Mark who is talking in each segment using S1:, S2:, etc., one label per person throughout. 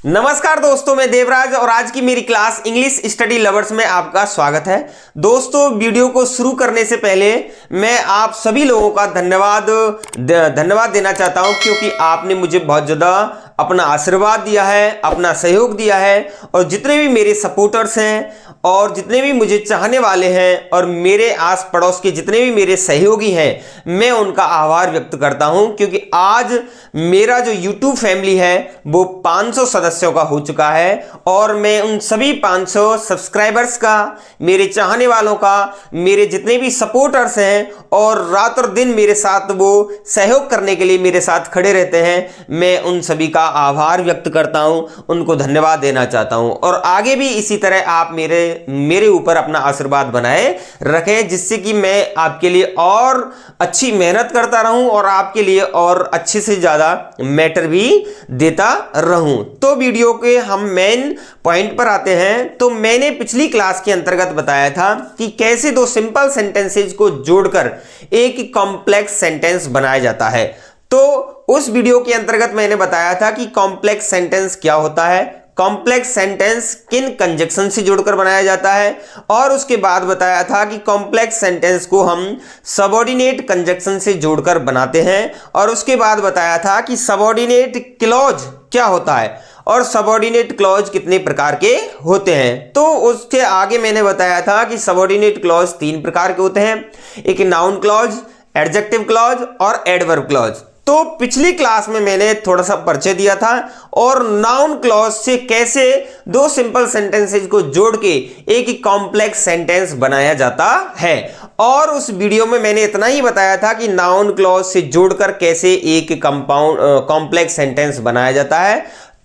S1: नमस्कार दोस्तों, मैं देवराज और आज की मेरी क्लास इंग्लिश स्टडी लवर्स में आपका स्वागत है। दोस्तों, वीडियो को शुरू करने से पहले मैं आप सभी लोगों का धन्यवाद देना चाहता हूं, क्योंकि आपने मुझे बहुत ज़्यादा अपना आशीर्वाद दिया है, अपना सहयोग दिया है और जितने भी मेरे सपोर्टर्स हैं और जितने भी मुझे चाहने वाले हैं और मेरे आस पड़ोस के जितने भी मेरे सहयोगी हैं, मैं उनका आभार व्यक्त करता हूं, क्योंकि आज मेरा जो YouTube फैमिली है वो 500 सदस्यों का हो चुका है और मैं उन सभी 500 सब्सक्राइबर्स का, मेरे चाहने वालों का, मेरे जितने भी सपोर्टर्स हैं और रात और दिन मेरे साथ वो सहयोग करने के लिए मेरे साथ खड़े रहते हैं, मैं उन सभी का आभार व्यक्त करता हूं, उनको धन्यवाद देना चाहता हूं। और आगे भी इसी तरह आप मेरे ऊपर अपना आशीर्वाद बनाए रखें, जिससे कि मैं आपके लिए और अच्छी मेहनत करता रहूं और आपके लिए और अच्छे से ज़्यादा मैटर भी देता रहूं। तो वीडियो के हम मेन पॉइंट पर आते हैं। तो मैंने पिछली क्लास के अंतर्गत बताया था कि कैसे दो सिंपल सेंटेंसेज को जोड़कर एक कॉम्प्लेक्स सेंटेंस बनाया जाता है। तो उस वीडियो के अंतर्गत मैंने बताया था कि कॉम्प्लेक्स सेंटेंस क्या होता है, कॉम्प्लेक्स सेंटेंस किन कंजक्शन से जोड़कर बनाया जाता है, और उसके बाद बताया था कि कॉम्प्लेक्स सेंटेंस को हम सबऑर्डिनेट कंजक्शन से जोड़कर बनाते हैं, और उसके बाद बताया था कि सबऑर्डिनेट क्लॉज क्या होता है और सबऑर्डिनेट क्लॉज कितने प्रकार के होते हैं। तो उसके आगे मैंने बताया था कि सबऑर्डिनेट क्लॉज 3 प्रकार के होते हैं, एक नाउन क्लॉज, एडजेक्टिव क्लॉज और एडवर्ब क्लॉज। तो पिछली क्लास में मैंने थोड़ा सा परिचय दिया था और नाउन क्लॉज से कैसे दो सिंपल सेंटेंसेज को जोड़ के एक कॉम्प्लेक्स सेंटेंस बनाया जाता है, और उस वीडियो में मैंने इतना ही बताया था कि नाउन क्लॉज से जोड़कर कैसे एक कॉम्प्लेक्स सेंटेंस बनाया जाता है।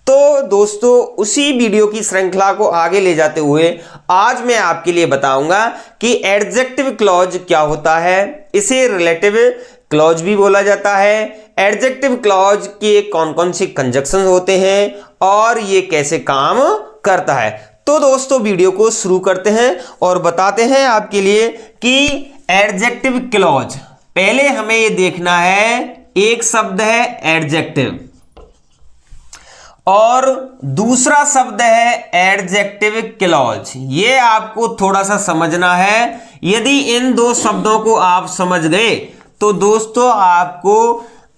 S1: तो दोस्तों, उसी वीडियो की श्रृंखला को आगे ले जाते हुए आज मैं आपके लिए बताऊंगा कि एडजेक्टिव क्लॉज क्या होता है, इसे रिलेटिव क्लॉज भी बोला जाता है, एडजेक्टिव क्लॉज के कौन कौन से कंजक्शन होते हैं और ये कैसे काम करता है। तो दोस्तों, वीडियो को शुरू करते हैं और बताते हैं आपके लिए कि एडजेक्टिव क्लॉज, पहले हमें ये देखना है, एक शब्द है एडजेक्टिव और दूसरा शब्द है एडजेक्टिव क्लॉज। ये आपको थोड़ा सा समझना है। यदि इन दो शब्दों को आप समझ गए तो दोस्तों आपको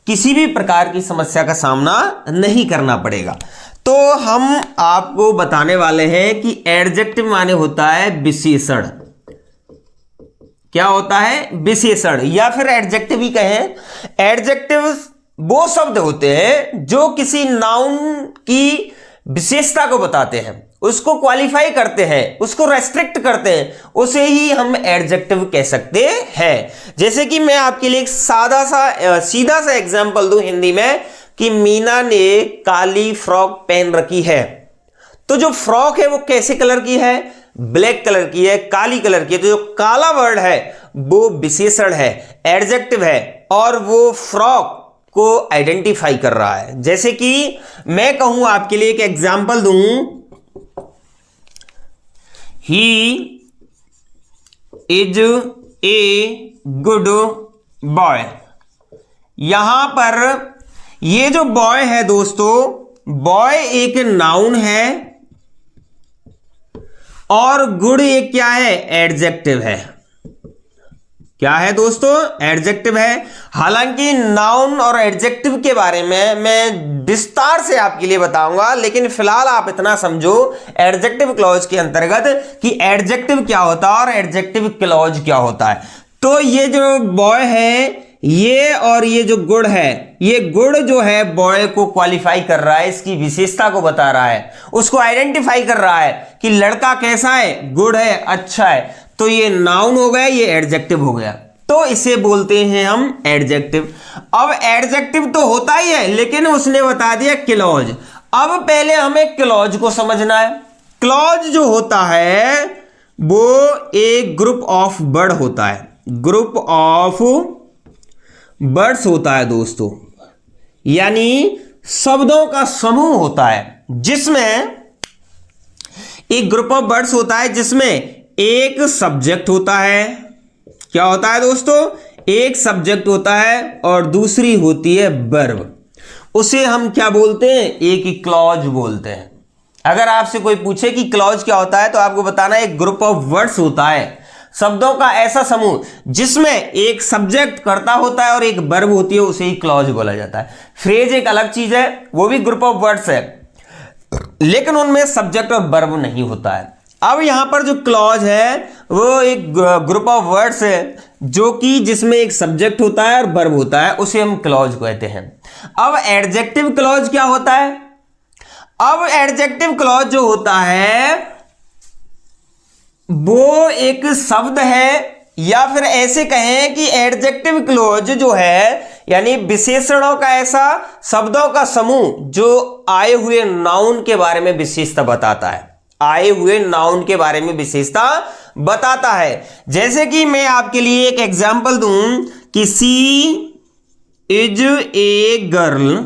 S1: किसी भी प्रकार की समस्या का सामना नहीं करना पड़ेगा। तो हम आपको बताने वाले हैं कि एडजेक्टिव माने होता है विशेषण। क्या होता है? विशेषण, या फिर एडजेक्टिव ही कहें। एडजेक्टिव वो शब्द होते हैं जो किसी नाउन की विशेषता को बताते हैं, उसको क्वालिफाई करते हैं, उसको रेस्ट्रिक्ट करते हैं, उसे ही हम एडजेक्टिव कह सकते हैं। जैसे कि मैं आपके लिए एक सीधा सा एग्जांपल दूं हिंदी में कि मीना ने काली फ्रॉक पहन रखी है। तो जो फ्रॉक है वो कैसे कलर की है? ब्लैक कलर की है, काली कलर की है। तो जो काला वर्ड है वो विशेषण है, एडजेक्टिव है, और वो फ्रॉक को आइडेंटिफाई कर रहा है। जैसे कि मैं कहूं, आपके लिए एक एग्जांपल दूं, he is a good boy. यहां पर ये जो बॉय है दोस्तों, बॉय एक नाउन है और गुड एक क्या है? एडजेक्टिव है। क्या है दोस्तों? एडजेक्टिव है। हालांकि नाउन और एडजेक्टिव के बारे में मैं विस्तार से आपके लिए बताऊंगा, लेकिन फिलहाल आप इतना समझो एडजेक्टिव क्लॉज के अंतर्गत कि एडजेक्टिव क्या होता है और एडजेक्टिव क्लॉज क्या होता है। तो ये जो बॉय है ये, और ये जो गुड है, ये गुड जो है बॉय को क्वालिफाई कर रहा है, इसकी विशेषता को बता रहा है, उसको आइडेंटिफाई कर रहा है कि लड़का कैसा है? गुड है, अच्छा है। तो ये नाउन हो गया, ये एडजेक्टिव हो गया, तो इसे बोलते हैं हम एडजेक्टिव। अब एडजेक्टिव तो होता ही है, लेकिन उसने बता दिया क्लॉज। अब पहले हमें क्लॉज को समझना है। क्लॉज जो होता है वो एक ग्रुप ऑफ वर्ड होता है, ग्रुप ऑफ वर्ड्स होता है दोस्तों, यानी शब्दों का समूह होता है, जिसमें एक ग्रुप ऑफ वर्ड्स होता है जिसमें एक सब्जेक्ट होता है। क्या होता है दोस्तों? एक सब्जेक्ट होता है और दूसरी होती है वर्ब। उसे हम क्या बोलते हैं? एक क्लॉज बोलते हैं। अगर आपसे कोई पूछे कि क्लॉज क्या होता है तो आपको बताना एक ग्रुप ऑफ वर्ड्स होता है, शब्दों का ऐसा समूह जिसमें एक सब्जेक्ट कर्ता होता है और एक वर्ब होती है, उसे ही क्लॉज बोला जाता है। फ्रेज एक अलग चीज है, वो भी ग्रुप ऑफ वर्ड्स है, लेकिन उनमें सब्जेक्ट और वर्ब नहीं होता है। अब यहां पर जो क्लॉज है वो एक ग्रुप ऑफ वर्ड्स है जो कि जिसमें एक सब्जेक्ट होता है और वर्ब होता है, उसे हम क्लॉज कहते हैं। अब एडजेक्टिव क्लॉज क्या होता है? अब एडजेक्टिव क्लॉज जो होता है वो एक शब्द है, या फिर ऐसे कहें कि एडजेक्टिव क्लॉज जो है यानी विशेषणों का ऐसा शब्दों का समूह जो आए हुए नाउन के बारे में विशेषता बताता है, आए हुए नाउन के बारे में विशेषता बताता है। जैसे कि मैं आपके लिए एक एग्जांपल दूं कि she is a girl,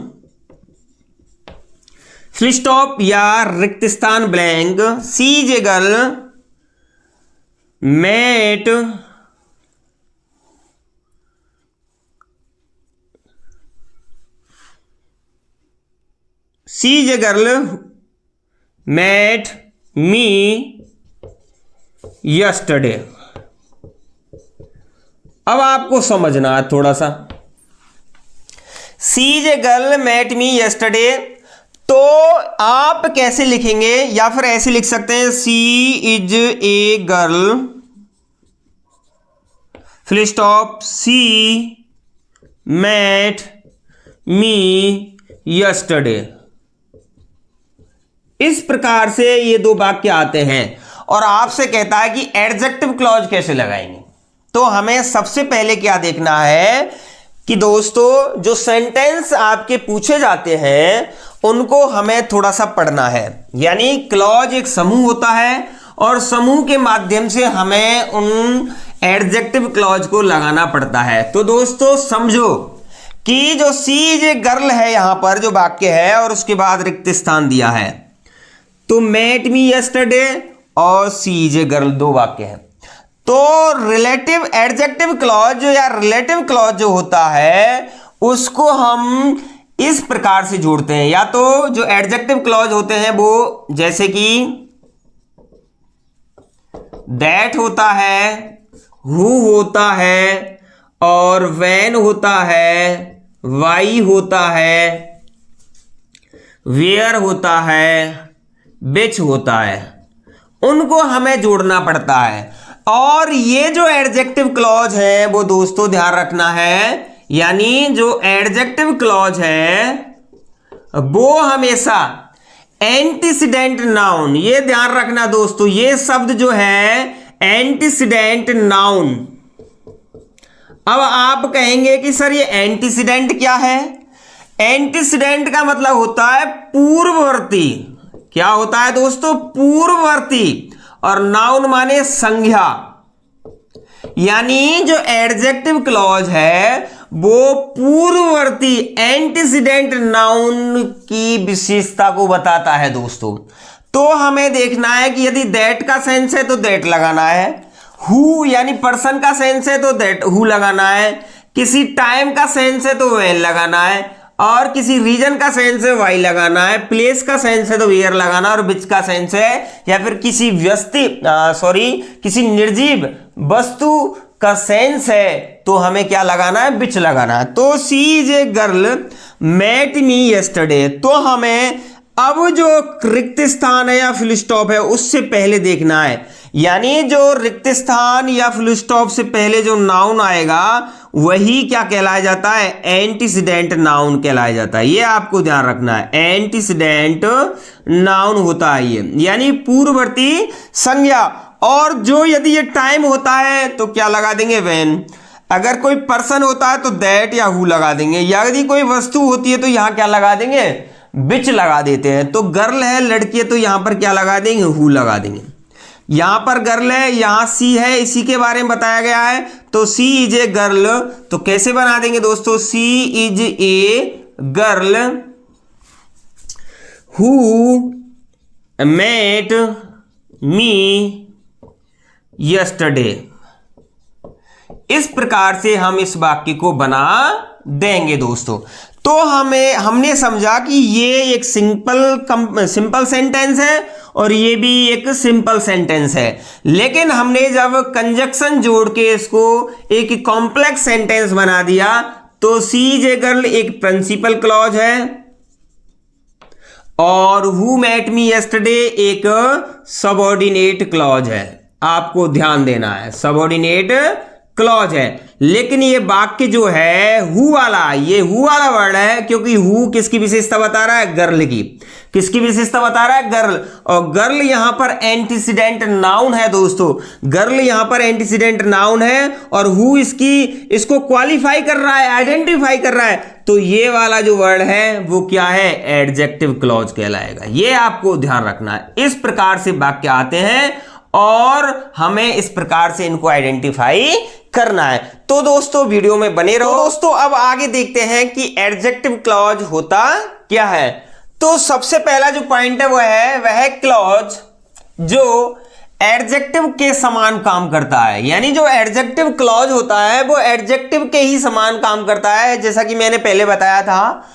S1: full stop या रिक्त स्थान blank, she is a girl met she is a girl met me yesterday. अब आपको समझना है थोड़ा सा, she is a girl met me yesterday, तो आप कैसे लिखेंगे? या फिर ऐसे लिख सकते हैं she is a girl full stop she met me yesterday. इस प्रकार से ये दो वाक्य आते हैं और आपसे कहता है कि एडजेक्टिव क्लॉज कैसे लगाएंगे। तो हमें सबसे पहले क्या देखना है कि दोस्तों जो सेंटेंस आपके पूछे जाते हैं उनको हमें थोड़ा सा पढ़ना है। यानी क्लॉज एक समूह होता है और समूह के माध्यम से हमें उन एडजेक्टिव क्लॉज को लगाना पड़ता है। तो दोस्तों समझो कि जो सी इज ए गर्ल है यहां पर जो वाक्य है और उसके बाद रिक्त स्थान दिया है, तो मेट मी यस्टरडे और सी इज ए गर्ल दो वाक्य है। तो रिलेटिव एडजेक्टिव क्लॉज या रिलेटिव क्लॉज जो होता है उसको हम इस प्रकार से जोड़ते हैं। या तो जो एडजेक्टिव क्लॉज होते हैं वो जैसे कि दैट होता है, हु होता है और व्हेन होता है, वाई होता है, वेयर होता है, विच होता है, उनको हमें जोड़ना पड़ता है। और ये जो एडजेक्टिव क्लॉज है वो दोस्तों ध्यान रखना है, यानी जो एडजेक्टिव क्लॉज है वो हमेशा एंटीसीडेंट नाउन, ये ध्यान रखना दोस्तों, ये शब्द जो है एंटीसीडेंट नाउन। अब आप कहेंगे कि सर ये एंटीसीडेंट क्या है? एंटीसीडेंट का मतलब होता है पूर्ववर्ती। क्या होता है दोस्तों? पूर्ववर्ती। और नाउन माने संज्ञा। यानी जो एडजेक्टिव क्लॉज है वो पूर्ववर्ती एंटीसीडेंट नाउन की विशेषता को बताता है दोस्तों। तो हमें देखना है कि यदि दैट का सेंस है तो दैट लगाना है, हु यानी पर्सन का सेंस है तो दैट हु लगाना है, किसी टाइम का सेंस है तो व्हेन लगाना है, और किसी रीजन का सेंस है वाई लगाना है, प्लेस का सेंस है तो वेयर लगाना, और विच का सेंस है या फिर किसी किसी निर्जीव वस्तु का सेंस है तो हमें क्या लगाना है? विच लगाना है। तो she is a girl met me yesterday, तो हमें अब जो रिक्त स्थान है या फुल स्टॉप है उससे पहले देखना है। यानी जो रिक्त स्थान या फुल स्टॉप से पहले जो नाउन आएगा वही क्या कहलाया जाता है? एंटीसीडेंट नाउन कहलाया जाता है। ये आपको ध्यान रखना है, एंटीसीडेंट नाउन होता है ये, यानी पूर्ववर्ती संज्ञा। और जो यदि ये टाइम होता है तो क्या लगा देंगे? व्हेन। अगर कोई पर्सन होता है तो दैट या हु लगा देंगे। यदि कोई वस्तु होती है तो यहां क्या लगा देंगे? विच लगा देते हैं। तो गर्ल है, लड़की है, तो यहां पर क्या लगा देंगे? हु लगा देंगे। यहां पर गर्ल है, यहां सी है, इसी के बारे में बताया गया है, तो सी इज ए गर्ल। तो कैसे बना देंगे दोस्तों? She is a girl who met me yesterday. इस प्रकार से हम इस वाक्य को बना देंगे दोस्तों। तो हमने समझा कि ये एक सिंपल सेंटेंस है और ये भी एक सिंपल सेंटेंस है, लेकिन हमने जब कंजक्शन जोड़ के इसको एक कॉम्प्लेक्स सेंटेंस बना दिया तो सी इज ए गर्ल एक प्रिंसिपल क्लॉज है और हु मेट मी यस्टरडे एक सबऑर्डिनेट क्लॉज है। आपको ध्यान देना है, सबऑर्डिनेट क्लॉज है। लेकिन ये वाक्य जो है हु वाला वर्ड है, क्योंकि हु किसकी विशेषता बता रहा है? गर्ल की। किसकी विशेषता बता रहा है? गर्ल। और गर्ल यहां पर एंटीसीडेंट नाउन है दोस्तों, गर्ल यहां पर एंटीसीडेंट नाउन है और हु इसको क्वालिफाई कर रहा है, आइडेंटिफाई कर रहा है। तो ये वाला जो वर्ड है वो क्या है? एडजेक्टिव क्लॉज कहलाएगा। ये आपको ध्यान रखना है। इस प्रकार से वाक्य आते हैं और हमें इस प्रकार से इनको आइडेंटिफाई करना है। तो दोस्तों वीडियो में बने रहो। दोस्तों अब आगे देखते हैं कि एडजेक्टिव क्लॉज होता क्या है। तो सबसे पहला जो पॉइंट है वह क्लॉज जो एडजेक्टिव के समान काम करता है। यानी जो एडजेक्टिव क्लॉज होता है वो एडजेक्टिव के ही समान काम करता है। जैसा कि मैंने पहले बताया था,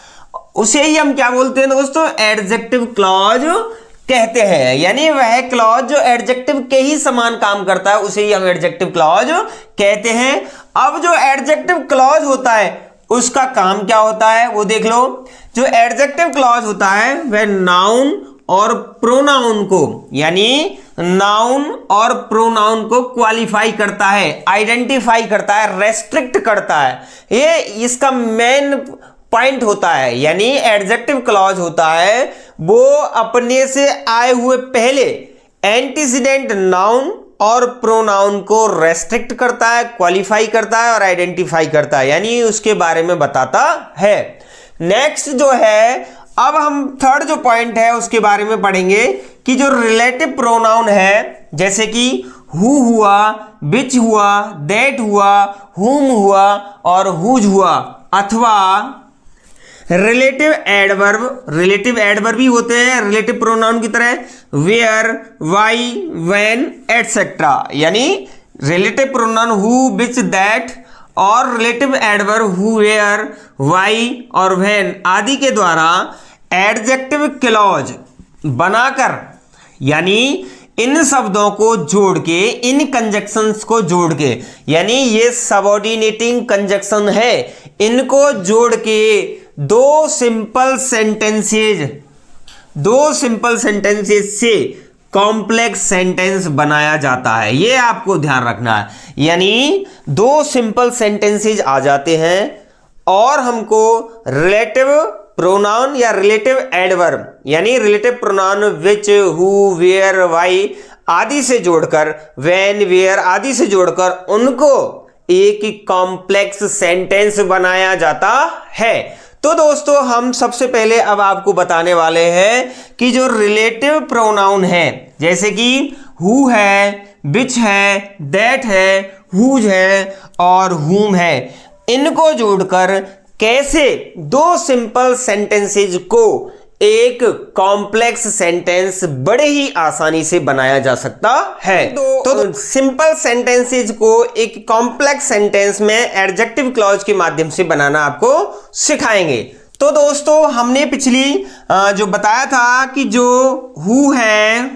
S1: उसे ही हम क्या बोलते हैं दोस्तों? एडजेक्टिव क्लॉज कहते हैं। यानी वह क्लॉज जो एडजेक्टिव के ही समान काम करता है उसे ही हम एडजेक्टिव क्लॉज कहते हैं। अब जो एडजेक्टिव क्लॉज होता है उसका काम क्या होता है वो देख लो। जो एडजेक्टिव क्लॉज होता है वह नाउन और प्रोनाउन को, यानी नाउन और प्रोनाउन को क्वालिफाई करता है, आइडेंटिफाई करता है, रेस्ट्रिक्ट करता है। ये इसका मेन पॉइंट होता है। यानी एडजेक्टिव क्लॉज होता है वो अपने से आए हुए पहले एंटीसीडेंट नाउन और प्रोनाउन को रेस्ट्रिक्ट करता है, क्वालिफाई करता है और आइडेंटिफाई करता है, यानी उसके बारे में बताता है। नेक्स्ट जो है, अब हम थर्ड जो पॉइंट है उसके बारे में पढ़ेंगे कि जो रिलेटिव प्रोनाउन है, जैसे कि हु हुआ, विच हुआ, दैट हुआ, हुम हुआ और हुज हुआ, अथवा रिलेटिव एडवर्ब भी होते हैं रिलेटिव प्रोनाउन की तरह, वेयर, वाई, व्हेन एटसेट्रा। यानी relative pronoun who, which, that और relative adverb who, where, why और व्हेन आदि के द्वारा एडजेक्टिव क्लॉज बनाकर, यानी इन शब्दों को जोड़ के, इन कंजक्शंस को जोड़ के, यानी ये सबऑर्डिनेटिंग कंजक्शन है, इनको जोड़ के दो सिंपल सेंटेंसेज से कॉम्प्लेक्स सेंटेंस बनाया जाता है। ये आपको ध्यान रखना है। यानी दो सिंपल सेंटेंसेज आ जाते हैं और हमको रिलेटिव प्रोनाउन या रिलेटिव एडवर्ब, यानी relative pronoun which, who, where, why आदि से जोड़कर, व्हेन, वेयर आदि से जोड़कर उनको एक कॉम्प्लेक्स सेंटेंस बनाया जाता है। तो दोस्तों हम सबसे पहले अब आपको बताने वाले हैं कि जो रिलेटिव प्रोनाउन है, जैसे कि हु है, विच है, दैट है, हुज है और हुम है, इनको जोड़कर कैसे दो सिंपल सेंटेंसेज को एक कॉम्प्लेक्स सेंटेंस बड़े ही आसानी से बनाया जा सकता है। तो सिंपल सेंटेंसेज को एक कॉम्प्लेक्स सेंटेंस में एडजेक्टिव क्लॉज के माध्यम से बनाना आपको सिखाएंगे। तो दोस्तों हमने पिछली जो बताया था कि जो हु है,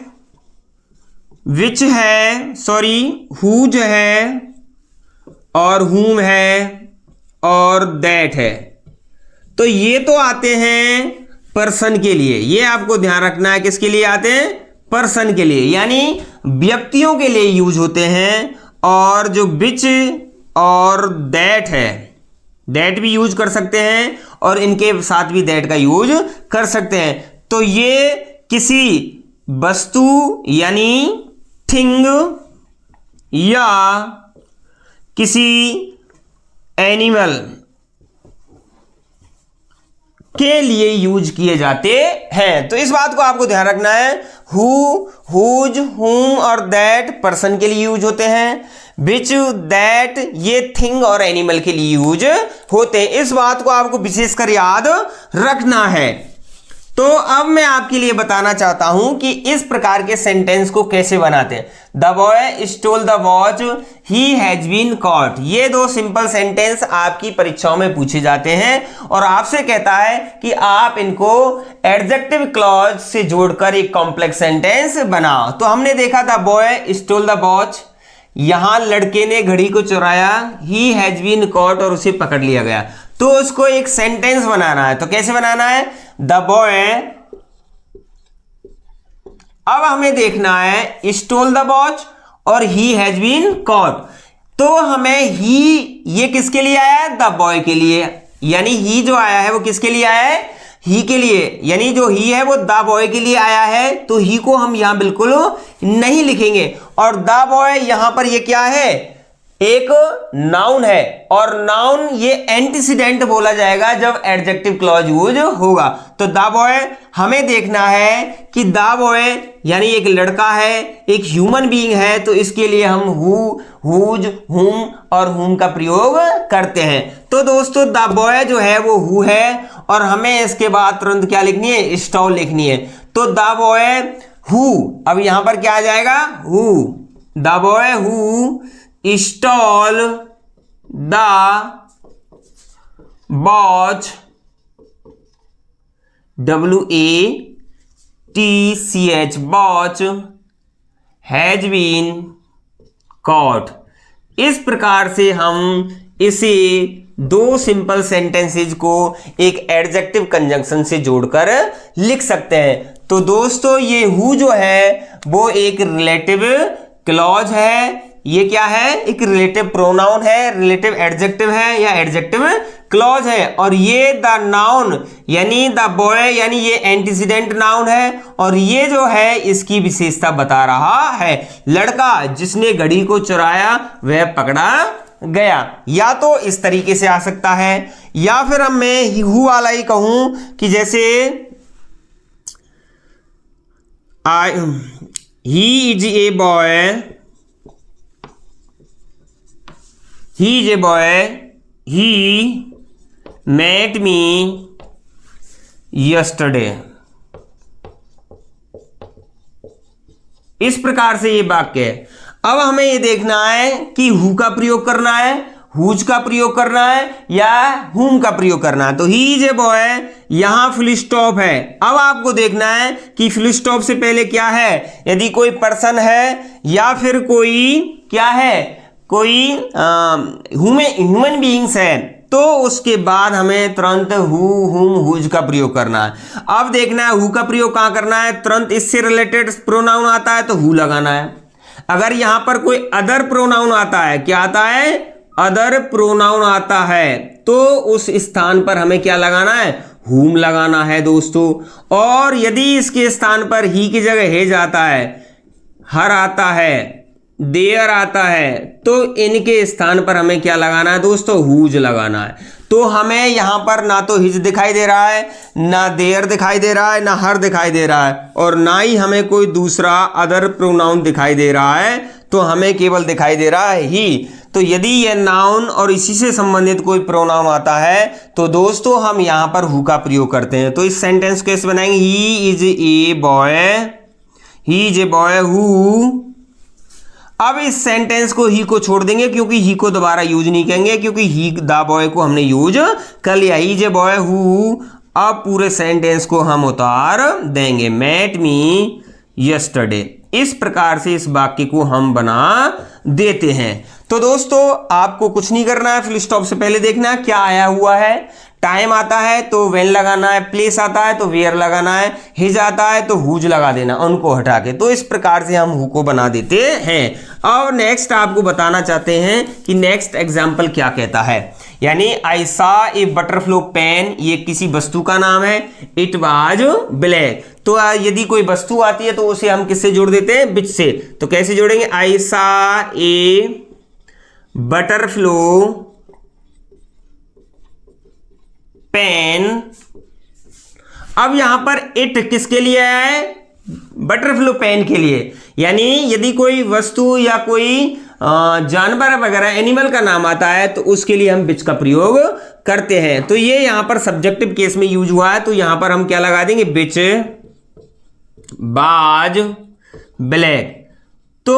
S1: विच है, हुज है और हुम है और दैट है, तो ये तो आते हैं पर्सन के लिए। ये आपको ध्यान रखना है, किसके लिए आते हैं? पर्सन के लिए, यानी व्यक्तियों के लिए यूज होते हैं। और जो विच और दैट है, दैट भी यूज कर सकते हैं और इनके साथ भी दैट का यूज कर सकते हैं। तो ये किसी वस्तु यानी थिंग या किसी एनिमल के लिए यूज किए जाते हैं। तो इस बात को आपको ध्यान रखना है। हु, हुज, हुम और दैट पर्सन के लिए यूज होते हैं। विच, दैट ये थिंग और एनिमल के लिए यूज होते हैं। इस बात को आपको विशेषकर याद रखना है। तो अब मैं आपके लिए बताना चाहता हूं कि इस प्रकार के सेंटेंस को कैसे बनाते हैं। The boy stole the watch, he has been caught. ये दो सिंपल सेंटेंस आपकी परीक्षाओं में पूछे जाते हैं और आपसे कहता है कि आप इनको एडजेक्टिव क्लॉज से जोड़कर एक कॉम्प्लेक्स सेंटेंस बनाओ। तो हमने देखा the boy stole the watch, यहां लड़के ने घड़ी को चुराया, ही हैज बीन कॉट और उसे पकड़ लिया गया। तो उसको एक सेंटेंस बनाना है। तो कैसे बनाना है? द बॉय, अब हमें देखना है स्टोल द वॉच और ही हैज बीन कॉट। तो हमें ही, ये किसके लिए आया है? द बॉय के लिए। यानी ही जो आया है वो किसके लिए आया है? ही के लिए। यानी जो ही है वो द बॉय के लिए आया है, तो ही को हम यहां बिल्कुल नहीं लिखेंगे। और द बॉय यहां पर ये क्या है? एक नाउन है और नाउन ये एंटीसीडेंट बोला जाएगा जब एडजेक्टिव क्लॉज यूज होगा। तो द बॉय हमें देखना है कि द बॉय यानी एक लड़का है, एक ह्यूमन बीइंग है, तो इसके लिए हम हु, हुज, हुम और हुम का प्रयोग करते हैं। तो दोस्तों द बॉय जो है वो हु है और हमें इसके बाद तुरंत क्या लिखनी है? स्टॉल लिखनी है। तो द बॉय हु, अब यहां पर क्या आ जाएगा? Who. The boy who stole the watch, WATCH watch, has been caught. इस प्रकार से हम इसे दो सिंपल सेंटेंसेज को एक एडजेक्टिव कंजंक्शन से जोड़कर लिख सकते हैं। तो दोस्तों ये हु जो है वो एक रिलेटिव क्लॉज है। ये क्या है? एक रिलेटिव प्रोनाउन है, रिलेटिव एडजेक्टिव है या एडजेक्टिव क्लॉज है। और ये द नाउन यानी द बॉय यानी ये एंटीसीडेंट नाउन है और ये जो है इसकी विशेषता बता रहा है। लड़का जिसने घड़ी को चुराया वह पकड़ा गया। या तो इस तरीके से आ सकता है या फिर अब मैं हु वाला ही कहूं कि जैसे he is a boy, he is a boy, he met me yesterday। इस प्रकार से ये वाक्य है। अब हमें ये देखना है कि हु का प्रयोग करना है, हुज का प्रयोग करना है या हुम का प्रयोग करना है। तो ही इज ए बॉय, यहां फुल स्टॉप है। अब आपको देखना है कि फुल स्टॉप से पहले क्या है। यदि कोई पर्सन है या फिर कोई क्या है, कोई ह्यूमन बीइंग्स है, तो उसके बाद हमें तुरंत हु, हुम, हुज का प्रयोग करना है। अब देखना है हु का प्रयोग कहां करना है। तुरंत इससे रिलेटेड प्रोनाउन आता है तो हु लगाना है। अगर यहां पर कोई अदर प्रोनाउन आता है, क्या आता है? अदर प्रोनाउन आता है, तो उस स्थान पर हमें क्या लगाना है? हुम लगाना है दोस्तों। और यदि इसके स्थान पर ही की जगह हेज आता है, हर आता है, देयर आता है, तो इनके स्थान पर हमें क्या लगाना है दोस्तों? हुज लगाना है। तो हमें यहां पर ना तो हिज दिखाई दे रहा है, ना देयर दिखाई दे रहा है, ना हर दिखाई दे रहा है और ना ही हमें कोई दूसरा अदर प्रोनाउन दिखाई दे रहा है। तो हमें केवल दिखाई दे रहा है ही। तो यदि यह नाउन और इसी से संबंधित कोई प्रोनाउन आता है तो दोस्तों हम यहां पर हु का प्रयोग करते हैं। तो इस सेंटेंस कैसे बनाएंगे? He is a boy, he is a boy who. अब इस सेंटेंस को ही को छोड़ देंगे क्योंकि ही को दोबारा यूज नहीं करेंगे, क्योंकि ही द बॉय को हमने यूज कर लिया। He is a boy who. अब पूरे सेंटेंस को हम उतार देंगे, मेट मी यस्टरडे। इस प्रकार से इस वाक्य को हम बना देते हैं। तो दोस्तों आपको कुछ नहीं करना है, फुल स्टॉप से पहले देखना क्या आया हुआ है। टाइम आता है तो व्हेन लगाना है, प्लेस आता है तो वेयर लगाना है, हिज आता है तो हुज लगा देना उनको हटा के। तो इस प्रकार से हम हु को बना देते हैं। और नेक्स्ट आपको बताना चाहते हैं कि नेक्स्ट एग्जाम्पल क्या कहता है। यानी आई सा ए बटरफ्लो पेन, ये किसी वस्तु का नाम है। इट वाज ब्लैक, तो यदि कोई वस्तु आती है तो उसे हम किससे जोड़ देते हैं? विच से। तो कैसे जोड़ेंगे? आई सा ए बटरफ्लो पेन। अब यहां पर इट किसके लिए है? बटरफ्लो पेन के लिए। यानी यदि कोई वस्तु या कोई जानवर वगैरह एनिमल का नाम आता है तो उसके लिए हम विच का प्रयोग करते हैं। तो ये यहां पर सब्जेक्टिव केस में यूज हुआ है, तो यहां पर हम क्या लगा देंगे, विच बाज ब्लैक। तो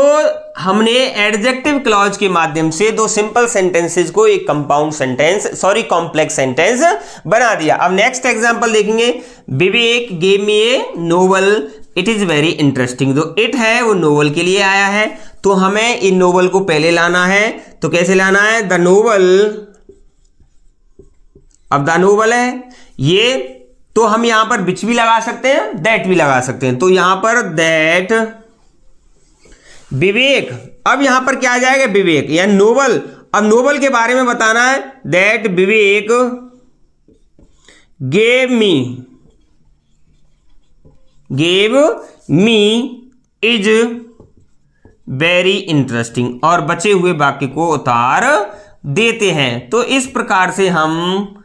S1: हमने एडजेक्टिव क्लॉज के माध्यम से दो सिंपल सेंटेंसेस को एक कंपाउंड सेंटेंस कॉम्प्लेक्स सेंटेंस बना दिया। अब नेक्स्ट एग्जांपल देखेंगे, Vivek gave me a novel, it is very interesting. जो इट है वो नोवेल के लिए आया है, तो हमें इन नोवेल को पहले लाना है। तो कैसे लाना है, द नोवेल, अब द नोवेल है ये, तो हम यहां पर विच भी लगा सकते हैं, दैट भी लगा सकते हैं। तो यहां पर दैट विवेक, अब यहां पर क्या आ जाएगा, विवेक या नोवेल। अब नोवेल के बारे में बताना है, that Vivek gave me is very interesting, और बचे हुए वाक्य को उतार देते हैं। तो इस प्रकार से हम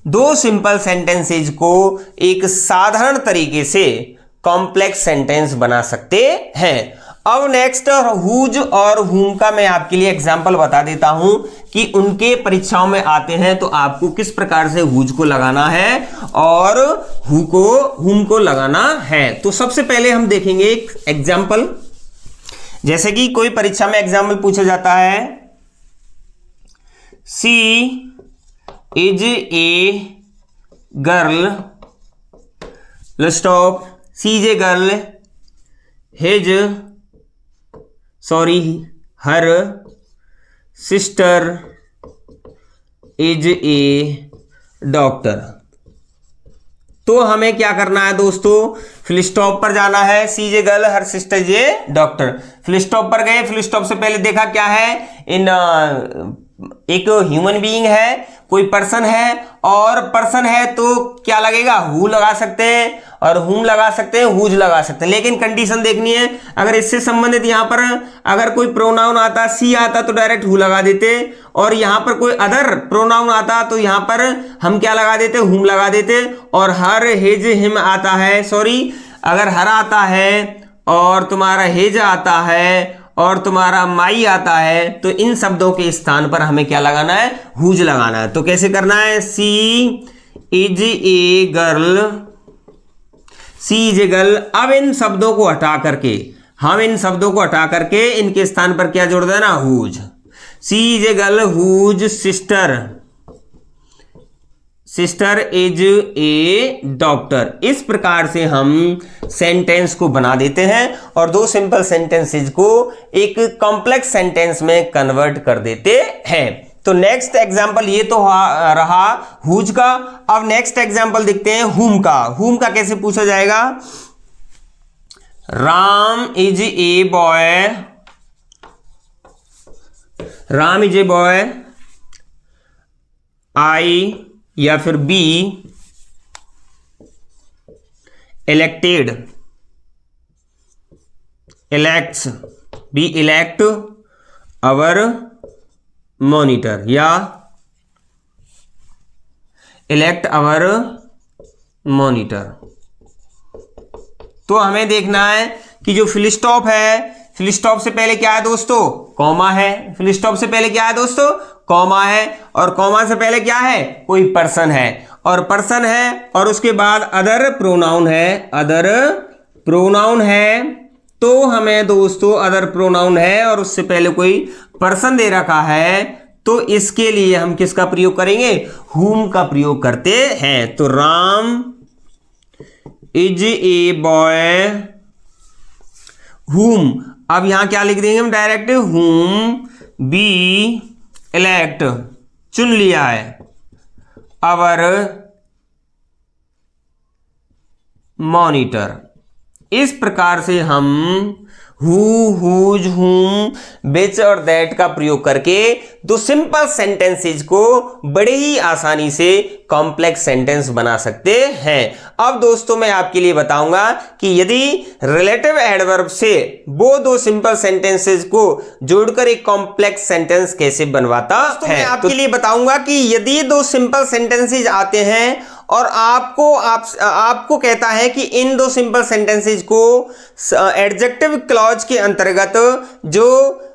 S1: दो सिंपल सेंटेंसेज को एक साधारण तरीके से कॉम्प्लेक्स सेंटेंस बना सकते हैं। अब नेक्स्ट हुज और हुम का मैं आपके लिए एग्जांपल बता देता हूं कि उनके परीक्षाओं में आते हैं, तो आपको किस प्रकार से हुज को लगाना है और हुम को लगाना है। तो सबसे पहले हम देखेंगे एक एग्जांपल, जैसे कि कोई परीक्षा में एग्जांपल पूछा जाता है, she is a girl, stop, she is a girl, her sister is a doctor. तो हमें क्या करना है दोस्तों, फुल स्टॉप पर जाना है, she is a girl, her sister is a doctor. Full stop पर गए, फुल स्टॉप से पहले देखा क्या है, एक ह्यूमन बीइंग है, कोई पर्सन है, और पर्सन है तो क्या लगेगा, हु लगा सकते हैं, और हुम लगा सकते हैं, हुज लगा सकते हैं। लेकिन कंडीशन देखनी है, अगर इससे संबंधित यहां पर अगर कोई प्रोनाउन आता, सी आता, तो डायरेक्ट हु लगा देते, और यहां पर कोई अदर प्रोनाउन आता तो यहां पर हम क्या लगा देते, हुम लगा देते। और हर, हिज, हिम आता है, अगर हर आता है और तुम्हारा हिज आता है और तुम्हारा माई आता है, तो इन शब्दों के स्थान पर हमें क्या लगाना है, हुज लगाना है। तो कैसे करना है, she is a girl, she is a girl. अब इन शब्दों को हटा करके इनके स्थान पर क्या जोड़ देना, whose. She is a girl whose sister is a doctor. इस प्रकार से हम सेंटेंस को बना देते हैं और दो सिंपल सेंटेंसेज को एक कॉम्प्लेक्स सेंटेंस में कन्वर्ट कर देते हैं। तो नेक्स्ट एग्जांपल ये तो रहा हुज का। अब नेक्स्ट एग्जांपल देखते हैं हुम का। हुम का कैसे पूछा जाएगा, Ram is a boy, Ram is a boy, I या फिर be elected, elects, be elect our monitor या इलेक्ट अवर मॉनिटर। तो हमें देखना है कि जो फुल स्टॉप है, फुल स्टॉप से पहले क्या है दोस्तों, कॉमा है। फुल स्टॉप से पहले क्या है दोस्तों, कॉमा है, और कॉमा से पहले क्या है, कोई पर्सन है, और पर्सन है और उसके बाद अदर प्रोनाउन है, अदर प्रोनाउन है। तो हमें दोस्तों अदर प्रोनाउन है और उससे पहले कोई पर्सन दे रखा है, तो इसके लिए हम किसका प्रयोग करेंगे, हुम का प्रयोग करते हैं। तो राम इज ए बॉय हुम, अब यहां क्या लिख देंगे हम डायरेक्ट, हुम बी इलेक्ट, चुन लिया है, अवर मॉनिटर। इस प्रकार से हम हु, हुज, हुम, विच और दैट का प्रयोग करके दो सिंपल सेंटेंसेज को बड़े ही आसानी से कॉम्प्लेक्स सेंटेंस बना सकते हैं। अब दोस्तों मैं आपके लिए बताऊंगा कि यदि रिलेटिव एडवर्ब से वो दो सिंपल सेंटेंसेज को जोड़कर एक कॉम्प्लेक्स सेंटेंस कैसे बनवाता है। मैं आपके लिए बताऊंगा कि यदि दो सिंपल सेंटेंसेज आते हैं और आपको कहता है कि इन दो सिंपल सेंटेंसेज को एडजेक्टिव क्लॉज के अंतर्गत जो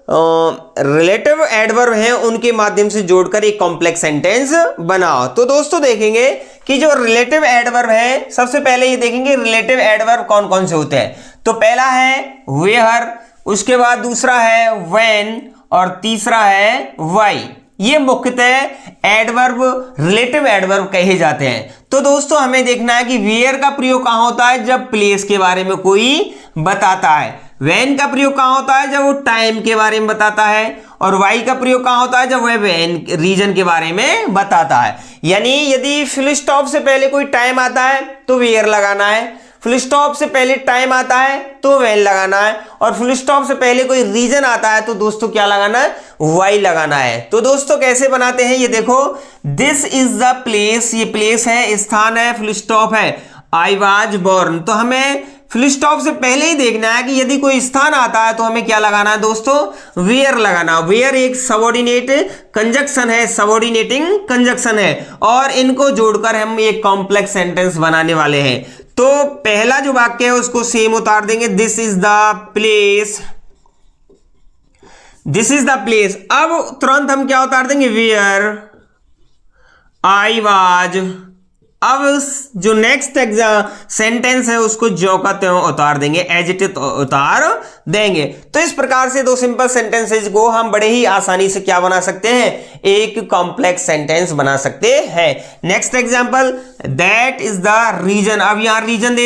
S1: रिलेटिव एडवर्ब हैं उनके माध्यम से जोड़कर एक कॉम्प्लेक्स सेंटेंस बनाओ। तो दोस्तों देखेंगे कि जो रिलेटिव एडवर्ब है, सबसे पहले ये देखेंगे रिलेटिव एडवर्ब कौन कौन से होते हैं। तो पहला है वेयर, उसके बाद दूसरा है व्हेन और तीसरा है व्हाई। ये मुख्यतः एडवर्ब रिलेटिव एडवर्ब कहे जाते हैं। तो दोस्तों हमें देखना है कि वेयर का प्रयोग कहां होता है, जब प्लेस के बारे में कोई बताता है। व्हेन का प्रयोग कहां होता है, जब वो टाइम के बारे में बताता है। और वाई का प्रयोग कहां होता है, जब वह रीजन के बारे में बताता है। यानी यदि फुल स्टॉप से पहले कोई टाइम आता है तो वेयर लगाना है, फुल स्टॉप से पहले टाइम आता है तो व्हेन लगाना है, और फुल स्टॉप से पहले कोई रीजन आता है तो दोस्तों क्या लगाना है, वाई लगाना है। तो दोस्तों कैसे बनाते हैं, ये देखो, दिस इज द प्लेस, ये प्लेस है, स्थान है, फुल स्टॉप है, आई वाज बोर्न। तो हमें फुल स्टॉप से पहले ही देखना है कि यदि कोई स्थान आता है तो हमें क्या लगाना है दोस्तों, वेयर लगाना। वेयर एक सबऑर्डिनेट कंजक्शन है, सबऑर्डिनेटिंग कंजक्शन है, और इनको जोड़कर हम एक कॉम्प्लेक्स सेंटेंस बनाने वाले हैं। तो पहला जो वाक्य है उसको सेम उतार देंगे, this is the place, this is the place. अब तुरंत हम क्या उतार देंगे, वेयर आई वाज। अब जो नेक्स्ट सेंटेंस है उसको जो का त्यों उतार देंगे, एज इट इज उतार देंगे। तो इस प्रकार से दो सिंपल सेंटेंसेज को हम बड़े ही आसानी से क्या बना सकते हैं, एक कॉम्प्लेक्स सेंटेंस बना सकते हैं। Next example, that is the reason. अब यहां रीजन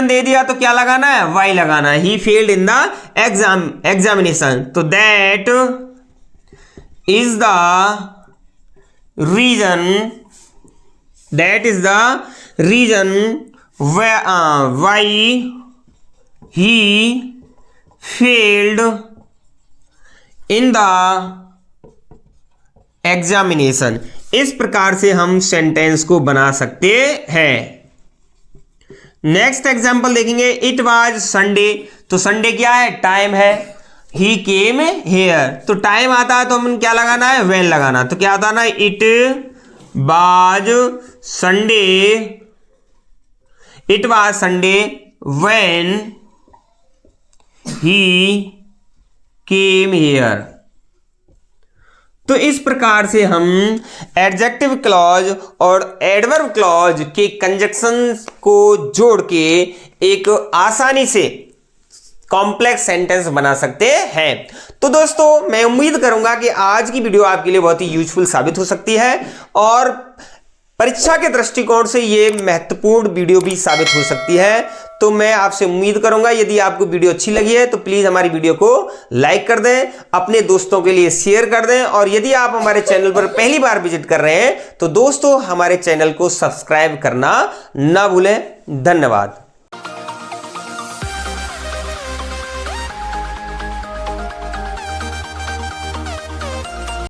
S1: दे दिया तो क्या लगाना है, वाई लगाना है। He failed in the examination. तो that is the reason, that is the reason why he failed in the examination। इस प्रकार से हम सेंटेंस को बना सकते हैं। नेक्स्ट एग्जांपल देखेंगे, इट वाज संडे। तो संडे क्या है, टाइम है। ही केम हेयर, तो टाइम आता है तो हम क्या लगाना है, व्हेन लगाना। तो क्या आता है, it was Sunday, it was Sunday when he came here. तो इस प्रकार से हम एडजेक्टिव क्लॉज और एडवर्ब क्लॉज के कंजक्शन को जोड़ के एक आसानी से कॉम्प्लेक्स सेंटेंस बना सकते हैं। तो दोस्तों मैं उम्मीद करूंगा कि आज की वीडियो आपके लिए बहुत ही यूजफुल साबित हो सकती है, और परीक्षा के दृष्टिकोण से ये महत्वपूर्ण वीडियो भी साबित हो सकती है। तो मैं आपसे उम्मीद करूंगा यदि आपको वीडियो अच्छी लगी है तो प्लीज हमारी वीडियो को लाइक कर दें, अपने दोस्तों के लिए शेयर कर दें, और यदि आप हमारे चैनल पर पहली बार विजिट कर रहे हैं तो दोस्तों हमारे चैनल को सब्सक्राइब करना ना भूलें। धन्यवाद।